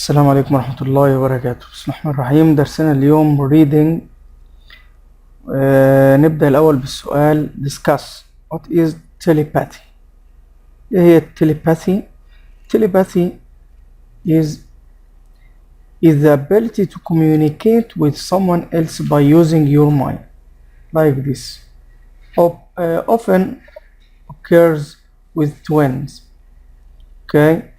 السلام عليكم ورحمة الله وبركاته. بسم الله الرحمن الرحيم. درسنا اليوم reading. نبدأ الأول بالسؤال discuss what is telepathy. إيه هي telepathy؟ Telepathy is the ability to communicate with someone else by using your mind, like this. Often occurs with twins. Okay.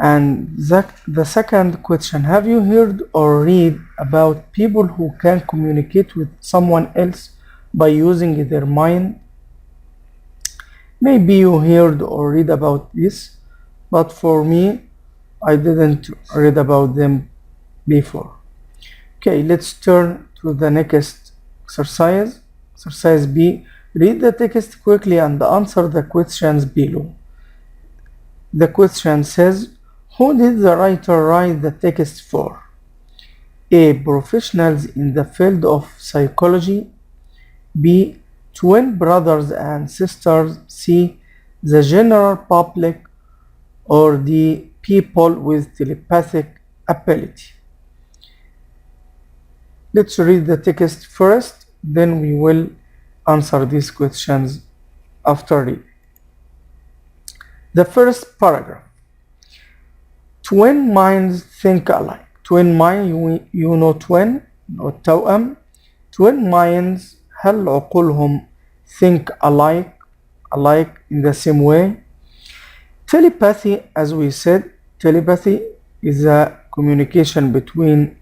And the second question, have you heard or read about people who can communicate with someone else by using their mind? Maybe you heard or read about this, but for me, I didn't read about them before. Okay, let's turn to the next exercise. Exercise B, read the text quickly and answer the questions below. The question says, who did the writer write the text for? A. Professionals in the field of psychology. B. Twin brothers and sisters. C. The general public. Or D. People with telepathic ability. Let's read the text first, then we will answer these questions after reading. The first paragraph. Twin minds think alike. Twin mind, you know twin or توأم. Twin minds هل عقولهم think alike in the same way? Telepathy, as we said, telepathy is a communication between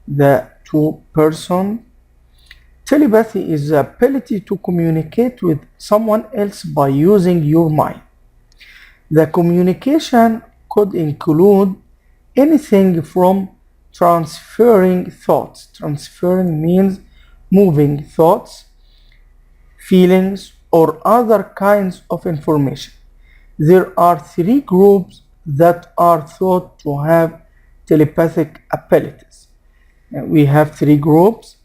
the two persons. Telepathy is the ability to communicate with someone else by using your mind. The communication could include anything from transferring thoughts. Transferring means moving thoughts, feelings, or other kinds of information. There are three groups that are thought to have telepathic abilities. We have three groups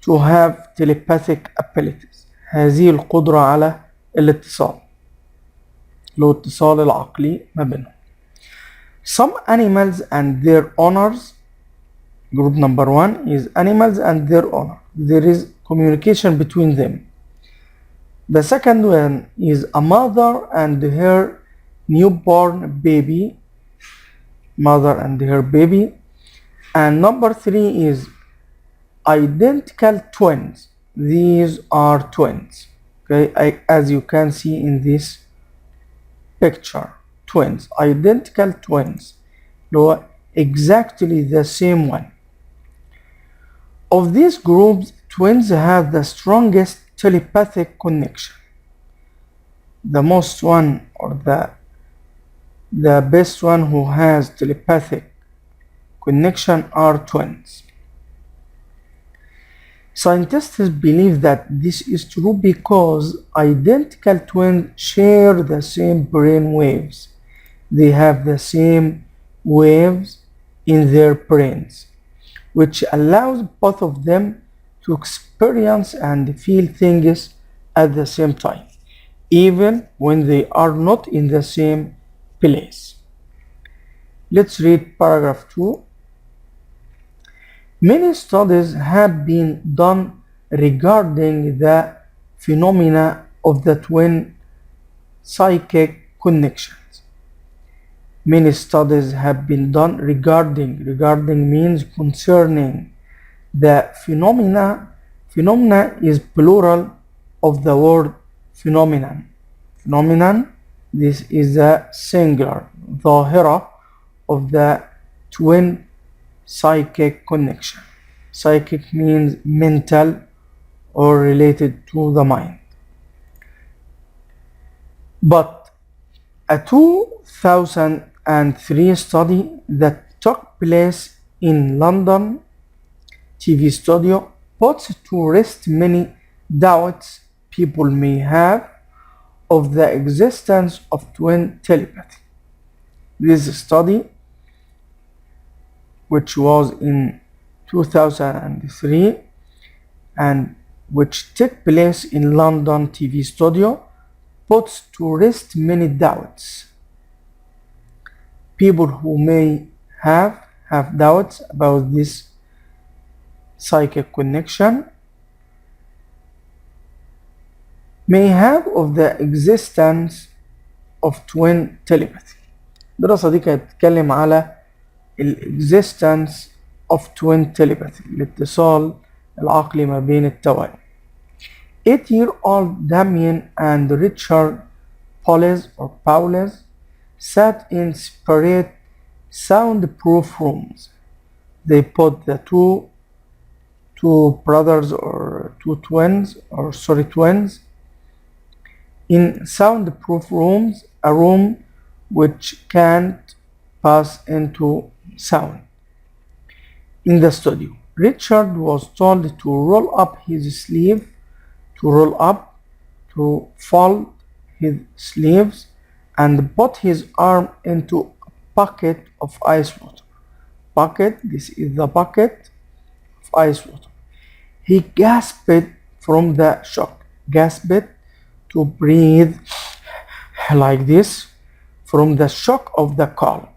to have telepathic abilities. هذه القدرة على الاتصال. الاتصال العقلي ما بينهم. Some animals and their owners. Group number one is animals and their owner. There is communication between them. The second one is a mother and her newborn baby. Mother and her baby. And number three is identical twins. These are twins. Okay, as you can see in this picture, twins, identical twins, exactly the same one. Of these groups, twins have the strongest telepathic connection. The most one, or the best one who has telepathic connection are twins. Scientists believe that this is true because identical twins share the same brain waves. They have the same waves in their brains, which allows both of them to experience and feel things at the same time, even when they are not in the same place. Let's read paragraph 2. Many studies have been done regarding the phenomena of the twin psychic connections. Many studies have been done regarding means concerning the phenomena. Phenomena is plural of the word phenomenon. Phenomenon, this is a singular, ظاهرة of the twin psychic connection. Psychic means mental or related to the mind. But a 2003 study that took place in London TV studio puts to rest many doubts people may have of the existence of twin telepathy. This study, which was in 2003 and which took place in London TV studio, puts to rest many doubts people who may have doubts about this psychic connection, may have of the existence of twin telepathy. الدراسة دي كانت بتتكلم على existence of twin telepathy، الاتصال العقلي ما بين التوائم. 8-year-old Damien and Richard Paules sat in separate soundproof rooms. They put the two brothers or twins in soundproof rooms, a room which can't pass into sound. In the studio, Richard was told to roll up his sleeve, to fold his sleeves, and put his arm into a bucket of ice water. This is the bucket of ice water. He gasped from the shock, gasped to breathe like this from the shock of the cold.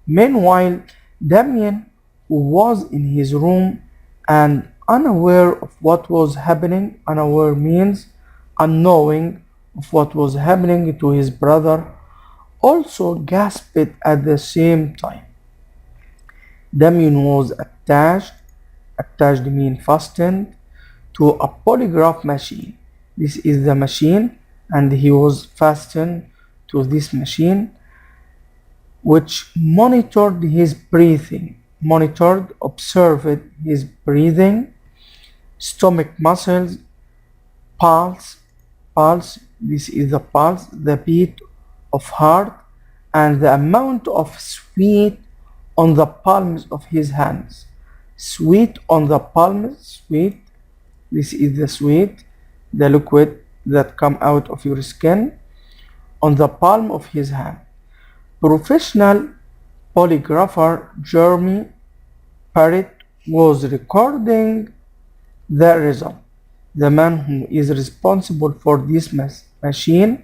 Meanwhile, Damien, who was in his room and unaware of what was happening, unaware means unknowing of what was happening to his brother, also gasped at the same time. Damien was attached means fastened, to a polygraph machine. This is the machine, and he was fastened to this machine, which monitored his breathing, observed his breathing, stomach muscles, pulse, this is the pulse, the beat of heart, and the amount of sweat on the palms of his hands. Sweat on the palms, this is the sweat, the liquid that come out of your skin, on the palm of his hand. Professional polygrapher Jeremy Parrott was recording the result. The man who is responsible for this machine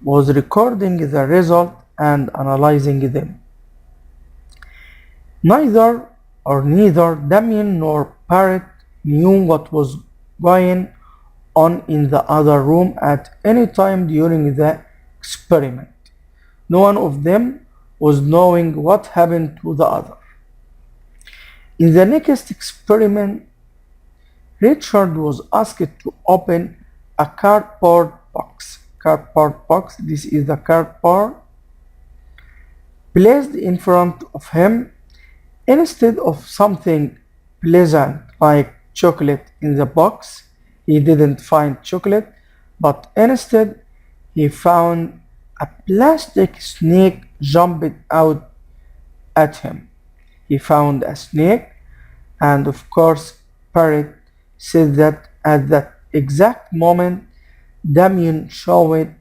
was recording the result and analyzing them. Neither Damien nor Parrott knew what was going on in the other room at any time during the experiment. No one of them was knowing what happened to the other. In the next experiment, Richard was asked to open a cardboard box. This is the cardboard placed in front of him. Instead of something pleasant like chocolate in the box, he didn't find chocolate, but instead he found a plastic snake jumped out at him. He found a snake, and of course Parrott said that at that exact moment Damien showed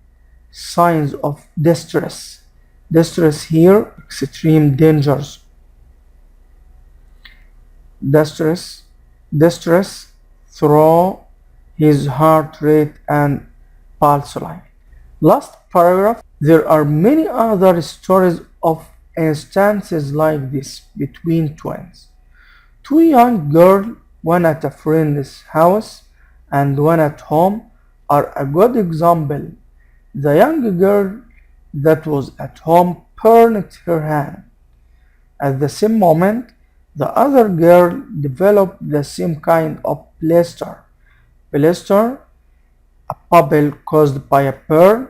signs of distress. Distress here, extreme dangers. Distress through his heart rate and pulse line. Last paragraph. There are many other stories of instances like this between twins. Two young girls, one at a friend's house and one at home, are a good example. The young girl that was at home burned her hand. At the same moment, the other girl developed the same kind of blister, a bubble caused by a burn,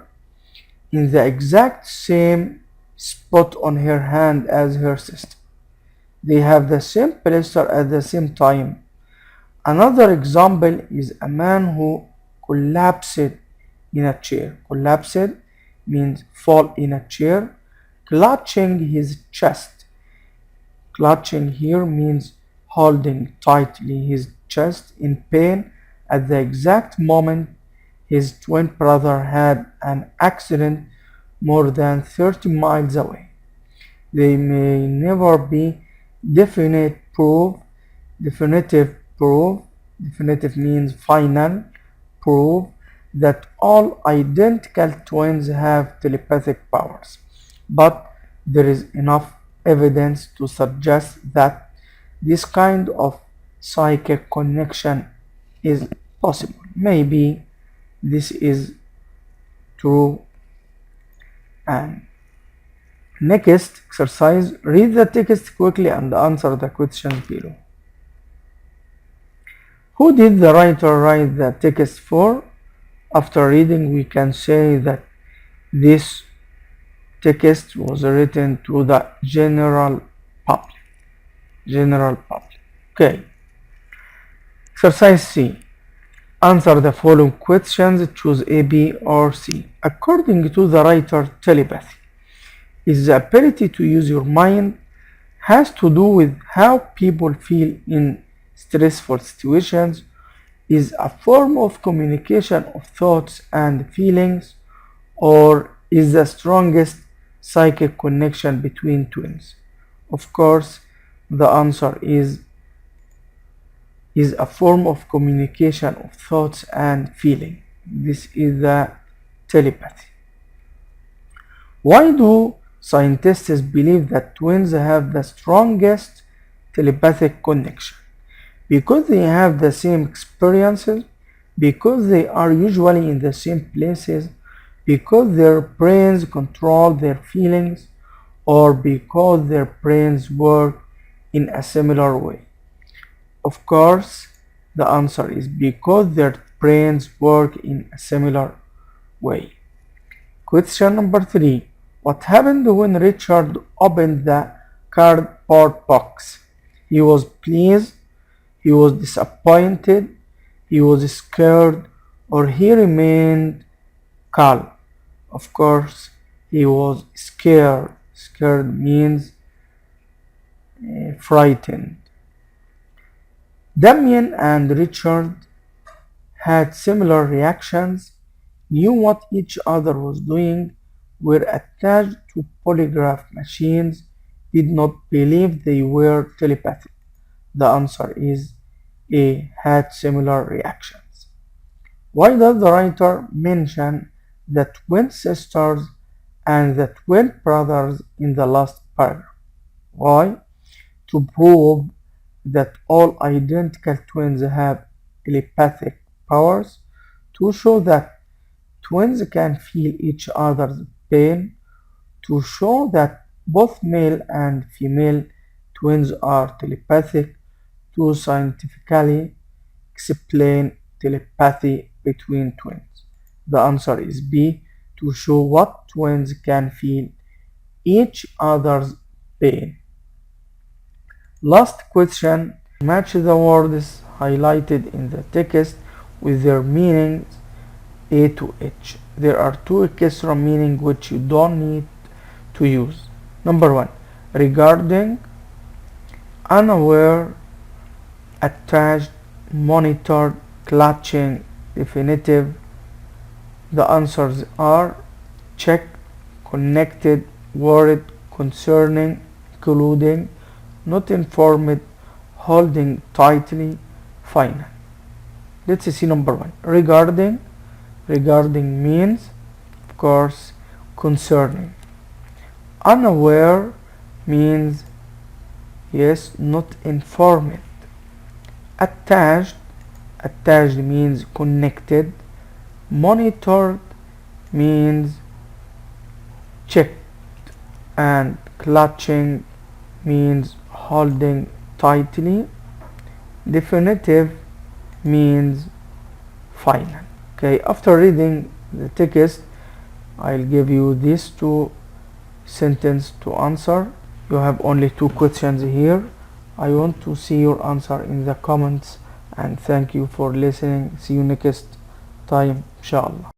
in the exact same spot on her hand as her sister. They have the same blister at the same time. Another example is a man who collapsed in a chair. Collapsed means fall in a chair, clutching his chest. Clutching here means holding tightly his chest in pain at the exact moment his twin brother had an accident more than 30 miles away. There may never be definitive proof. Definitive means final proof that all identical twins have telepathic powers, but there is enough evidence to suggest that this kind of psychic connection is possible. Maybe this is true. And next exercise, read the text quickly and answer the questions below. Who did the writer write the text for? After reading, we can say that this text was written to the general public. Okay. Exercise C. Answer the following questions. Choose A, B, or C. According to the writer, telepathy is the ability to use your mind, has to do with how people feel in stressful situations, is a form of communication of thoughts and feelings, or is the strongest psychic connection between twins. Of course, the answer is a form of communication of thoughts and feeling. This is the telepathy. Why do scientists believe that twins have the strongest telepathic connection? Because they have the same experiences, because they are usually in the same places, because their brains control their feelings, or because their brains work in a similar way. Of course, the answer is because their brains work in a similar way. Question number 3. What happened when Richard opened the cardboard box? He was pleased, he was disappointed, he was scared, or he remained calm. Of course, he was scared. Scared means frightened. Damien and Richard had similar reactions, knew what each other was doing, were attached to polygraph machines, did not believe they were telepathic. The answer is A, had similar reactions. Why does the writer mention the twin sisters and the twin brothers in the last paragraph? Why? To prove that all identical twins have telepathic powers, to show that twins can feel each other's pain, to show that both male and female twins are telepathic, to scientifically explain telepathy between twins. The answer is B, to show what twins can feel each other's pain. Last question, match the words highlighted in the text with their meanings A to H. There are two extra meanings which you don't need to use. Number 1, regarding, unaware, attached, monitored, clutching, definitive. The answers are check, connected, worried, concerning, including, not informed, holding tightly, final. Let's see number 1. Regarding. Regarding means, of course, concerning. Unaware means, yes, not informed. Attached. Attached means connected. Monitored means checked. And clutching means holding tightly. Definitive means final. Okay, after reading the text, I'll give you these two sentences to answer. You have only 2 questions here. I want to see your answer in the comments, and thank you for listening. See you next time, inshallah.